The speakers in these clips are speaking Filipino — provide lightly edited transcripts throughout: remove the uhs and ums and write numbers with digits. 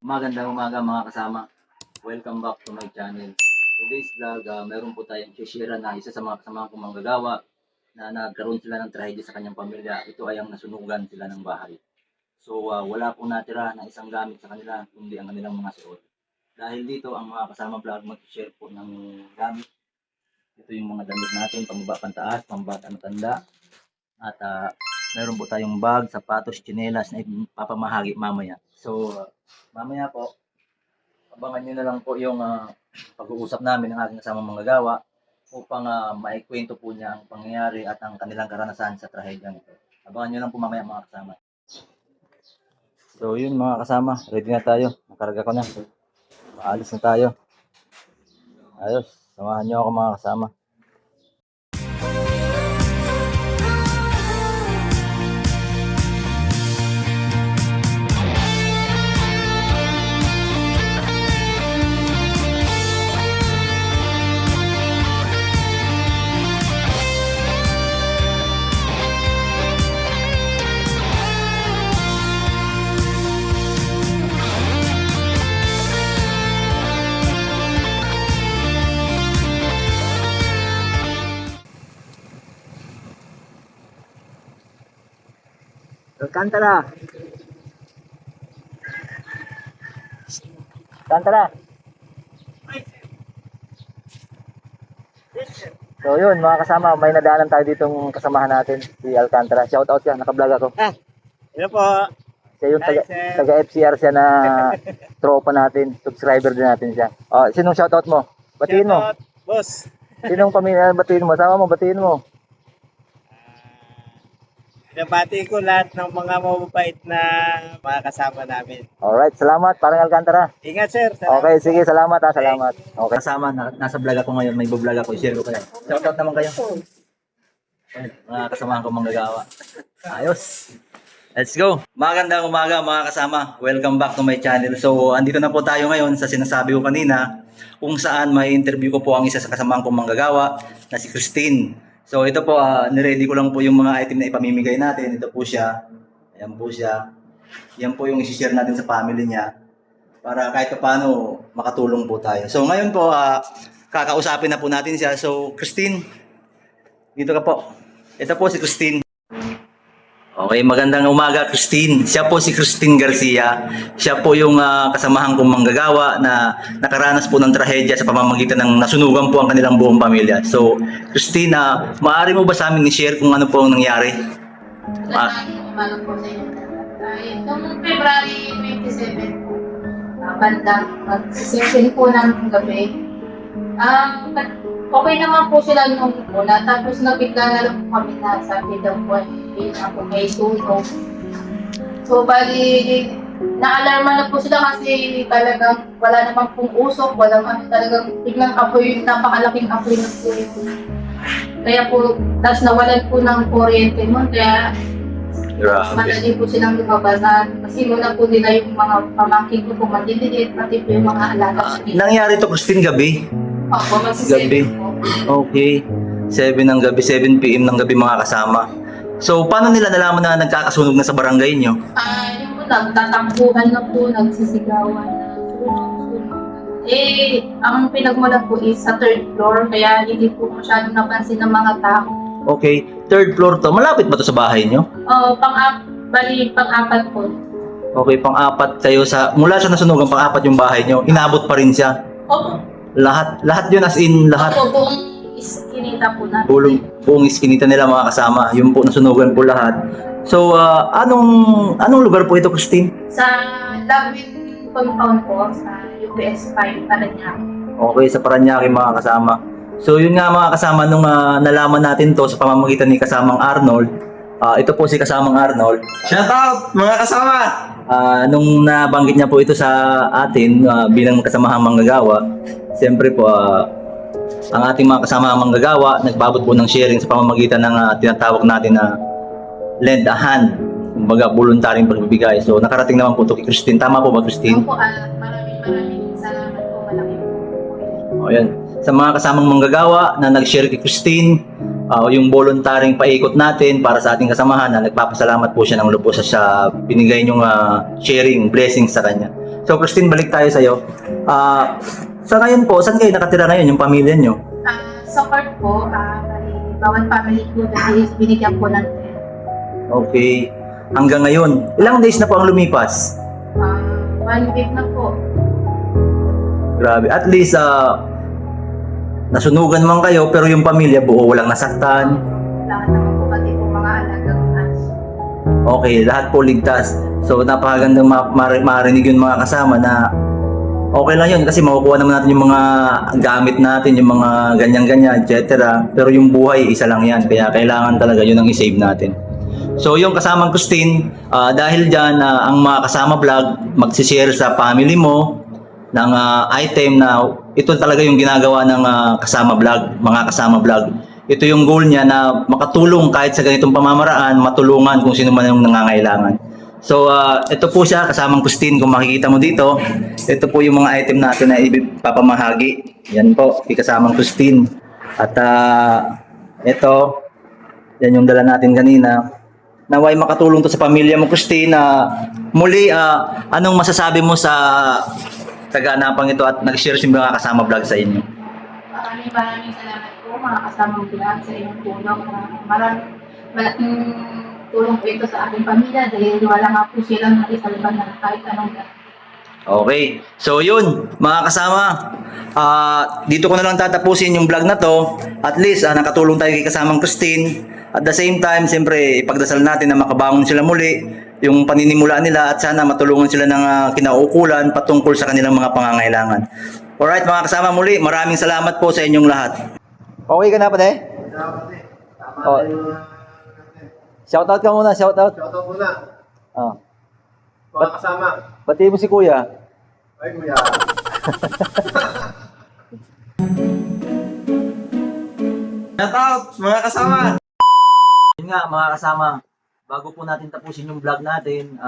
Magandang umaga mga kasama. Welcome back to my channel. Today's vlog, meron po tayong share na isa sa mga kasama kong manggagawa na nagkaroon sila ng trahedya sa kanyang pamilya. Ito ay ang nasunugan sila ng bahay. So wala pong natira na isang gamit sa kanila kundi ang kanilang mga suot. Dahil dito ang mga kasama vlog mag-share po ng gamit. Ito yung mga damit natin, pambaba, pantaas, pambata, matanda. At meron po tayong bag, sapatos, tsinelas na ipapamahagi mamaya. So mamaya po, abangan nyo na lang po yung pag-uusap namin ng aking kasamang manggagawa upang maikwento po niya ang pangyayari at ang kanilang karanasan sa trahedya nito. Abangan nyo lang po mamaya mga kasama. So yun mga kasama, ready na tayo. Nakarga ko na. Maalis na tayo. Ayos, samahan nyo ako mga kasama. Alcantara. Alcantara. So yun mga kasama, may nadaanan tayo ditong kasamahan natin, si Alcantara. Shout out ka, naka-vlog ako. Hello po. Siya yung Hi, sir. taga FCR siya na tropa natin, subscriber din natin siya. Oh, sinong shout out mo? Batiin mo. Shoutout, boss. Sinong pamilya batiin mo? Sama mo, batiin mo. Nabati ko lahat ng mga mababait na mga kasama namin. Alright, salamat. Parang Alcantara. Ingat, sir. Salamat. Okay, sige, salamat ha, salamat. Okay, kasama, nasa vlog ako ngayon, may vlog ako, i-share ko kayo. Shout out naman kayo. Ayun, mga kasamahan ko manggagawa. Ayos. Let's go. Magandang umaga mga kasama. Welcome back to my channel. So, andito na po tayo ngayon sa sinasabi ko kanina kung saan may interview ko po ang isa sa kasamahan kong manggagawa na si Christine. So, ito po, niready ko lang po yung mga item na ipamimigay natin. Ito po siya. Ayan po siya. Yan po yung isi-share natin sa family niya para kahit paano makatulong po tayo. So, ngayon po, kakausapin na po natin siya. So, Christine, dito ka po. Ito po si Christine. Okay, magandang umaga Christine. Siya po si Christine Garcia. Siya po yung kasamahan kong manggagawa na nakaranas po ng trahedya sa pamamagitan ng nasunugan po ang kanilang buong pamilya. So, Christine, maaari mo ba sa amin i-share kung ano po ang nangyari? Magandang umaga po sa inyo. Itong February 27 po, bandang mag-session po ng gabi. Okay naman po sila nung una, tapos nabigla na lang po kami na sabi daw po ako may sunog. So, bali, na-alarma na po sila kasi talagang wala namang pong usok, walang talagang biglang apoy, napakalaking apoy na po yun. Kaya po, tapos nawalan po ng kuryente mo, kaya madali po silang lumabasan. Kasi muna po nila yung mga pamangkin ko po matitiliit, pati po yung mga alaga. Nangyari to Christine gabi? Opo, magsisipin po. Okay. 7 ng gabi, 7 PM ng gabi mga kasama. So, paano nila nalaman na nagkakasunog na sa barangay nyo? Yung po, nagtatampuhan na po, nagsisigawan na sunog. Ang pinagmulan po is sa third floor, kaya hindi po masyadong napansin ng mga tao. Okay, third floor to. Malapit ba to sa bahay nyo? Pang-apat po. Okay, pang-apat kayo sa... Mula sa nasunugan, pang-apat yung bahay nyo. Inabot pa rin siya. Opo. Lahat yun as in lahat. Opo, buong iskinita po natin. Buong iskinita nila mga kasama. Yung po nasunugan po lahat. So, anong lugar po ito, Christine? Sa Lagwin compound po, sa UPS 5, Parañaque. Okay, sa Parañaque mga kasama. So, yun nga mga kasama, nung nalaman natin to sa pamamagitan ni kasamang Arnold. Ito po si kasamang Arnold. Shout out, mga kasama! Nung nabanggit niya po ito sa atin bilang kasamahang manggagawa, siyempre po, ang ating mga kasamahang manggagawa, nagbabot po ng sharing sa pamamagitan ng tinatawag natin na lend a hand, kumbaga voluntaryong pagbibigay. So nakarating naman po ito kay Christine. Tama po ba, Christine? Opo, maraming salamat po, malaki po. O yan. Sa mga kasamang manggagawa na nag-share kay Christine, yung voluntaryong paikot natin para sa ating kasamahan na nagpapasalamat po siya ng lubos sa binigay niyong sharing, blessings sa kanya. So, Christine, balik tayo sa'yo. Sa ngayon po, saan kayo nakatira ngayon, yung pamilya nyo? Sa court po, bawat family po dahil binigyan po ng tent. Okay. Hanggang ngayon, ilang days na po ang lumipas? 1 week na po. Grabe. At least, nasunugan man kayo, pero yung pamilya buo, walang nasaktan. Lahat naman po pati po mga alagang aso. Okay, lahat po ligtas. So, napakagandang marinig yung mga kasama na okay lang yun kasi makukuha naman natin yung mga gamit natin, yung mga ganyan-ganyan, etc. Pero yung buhay, isa lang yan. Kaya kailangan talaga yun ang i-save natin. So, yung kasamang Christine, dahil dyan, ang mga kasama vlog, magsishare sa family mo ng item na ito talaga yung ginagawa ng kasama vlog, mga kasama vlog. Ito yung goal niya na makatulong kahit sa ganitong pamamaraan, matulungan kung sino man yung nangangailangan. So, ito po siya, kasamang Christine, kung makikita mo dito, ito po yung mga item natin na ipapamahagi. Yan po, kasamang Christine. At ito, yan yung dala natin kanina. Naway makatulong to sa pamilya mo, Christine. Muli, anong masasabi mo sa kaganapang ito at nag-share si mga kasama vlog sa inyo? Maraming salamat po mga kasamang vlog sa inyong tulong. Malaking tulong po ito sa aking pamilya dahil wala nga po silang naisalban na kahit anong gano'n. Okay. So yun, mga kasama, dito ko na lang tatapusin yung vlog na to. At least, nakatulong tayo kay kasamang Christine. At the same time, siyempre, ipagdasal natin na makabangon sila muli yung paninimula nila at sana matulungan sila ng kinaukulan patungkol sa kanilang mga pangangailangan. Alright, mga kasama, muli, maraming salamat po sa inyong lahat. Okay ka na, pade? Oh. Shoutout ka muna, shoutout. Shoutout muna. Oh. Mga kasama. Bati mo si Kuya. Ay, kuya. Shoutout, mga kasama. Yun nga, mga kasama, bago po natin tapusin yung vlog natin,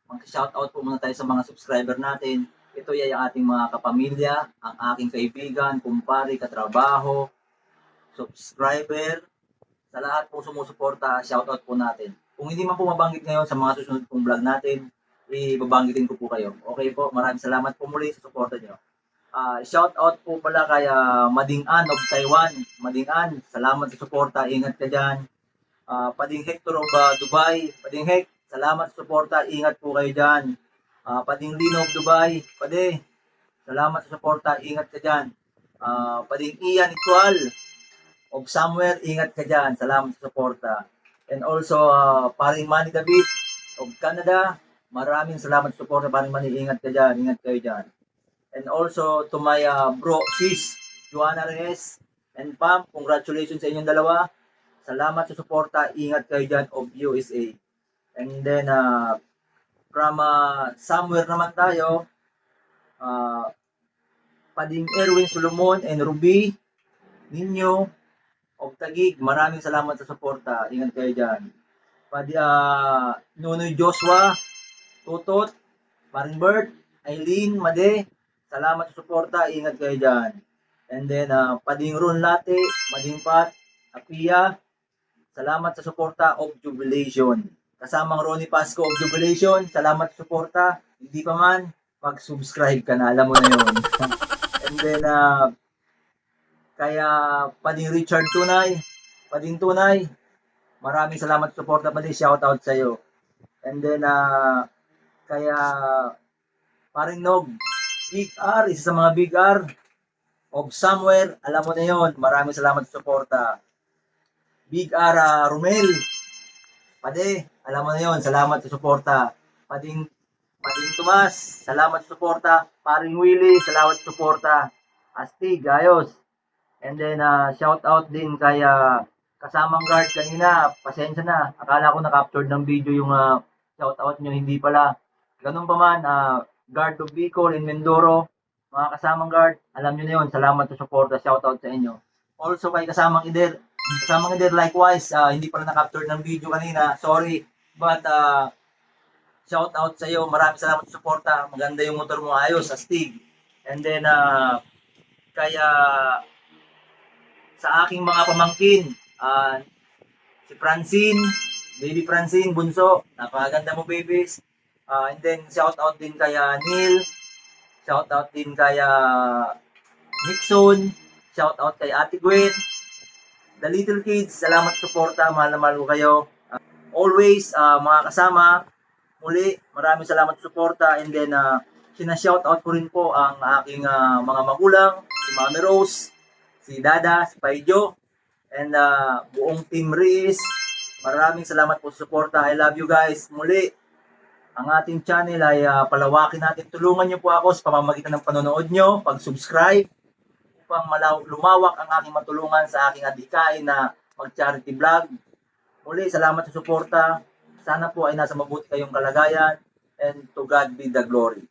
mag-shoutout po muna tayo sa mga subscriber natin. Ito ay ang ating mga kapamilya, ang aking kaibigan, kumpare, katrabaho, subscriber, sa lahat po sumusuporta, shoutout po natin. Kung hindi man po mabanggit ngayon sa mga susunod pong vlog natin, ibabanggitin ko po kayo. Okay po, maraming salamat po muli sa suporta nyo. Shoutout po pala kay Mading An of Taiwan. Mading An, salamat sa suporta, ingat ka dyan. Pading Hector of Dubai, Pading Hec, salamat sa suporta, ingat po kayo dyan. Pading Lino of Dubai, Pade, salamat sa suporta, ingat ka dyan. Pading Ian Itual of Somewhere, ingat ka dyan, salamat sa suporta. And also, paring Manny David of Canada, maraming salamat sa suporta, paring Manny, ingat ka dyan, ingat kayo dyan. And also, to my bro, sis, Joanna Reyes and Pam, congratulations sa inyong dalawa. Salamat sa suporta, ingat kayo dyan of USA. And then, from somewhere naman tayo, Pading Erwin Solomon and Ruby Ninyo of Taguig, maraming salamat sa suporta, ingat kayo dyan. Nunoy Joshua, Tutot, Paring Bert, Eileen, Made, salamat sa suporta, ingat kayo dyan. And then, Pading Ron Late, Mading Pat, Apia, salamat sa suporta of Jubilation. Kasamang Ronnie Pasco of Jubilation, salamat sa suporta. Hindi pa man, mag-subscribe ka na, alam mo na yun. And then, kaya Pading Richard Tunay, Pading Tunay, maraming salamat sa suporta, Pading, shoutout sa iyo. And then, kaya Paring Nog, Big R, isa sa mga Big R of Somewhere, alam mo na yun, maraming salamat sa suporta. Big R Romel, Pade, alam mo na yun, salamat sa suporta. Pading Tomas, salamat sa suporta. Paring Willie, salamat sa suporta. Astig, ayos. And then, shout out din kay kasamang guard kanina, pasensya na. Akala ko na-captured ng video yung shout out nyo, hindi pala. Ganun pa man, guard of Bicol in Mindoro, mga kasamang guard, alam nyo na yun, salamat sa suporta, shout out sa inyo. Also kay kasamang Ider, likewise, hindi pala na-capture ng video kanina, sorry, but shout out sa iyo, maraming salamat sa suporta, maganda yung motor mo, ayos, astig. And then, kaya sa aking mga pamangkin, si Francine, baby Francine, bunso, napakaganda mo babies. And then, shout out din kaya Neil. Shout out din kaya Nixon. Shout out kay Ate Gwen. The Little Kids, salamat suporta. Mahal na mahal ko kayo. Always, mga kasama, muli, maraming salamat suporta. And then, sinashout out ko rin po ang aking mga magulang, si Mami Rose, si Dada, si Paijo, and buong Team Riz. Maraming salamat po sa suporta. I love you guys. Muli, ang ating channel ay palawakin natin. Tulungan niyo po ako sa pamamagitan ng panonood nyo, pag-subscribe, upang lumawak ang aking matulungan sa aking adhikain na mag-charity vlog. Muli, salamat sa suporta. Sana po ay nasa mabuti kayong kalagayan, and to God be the glory.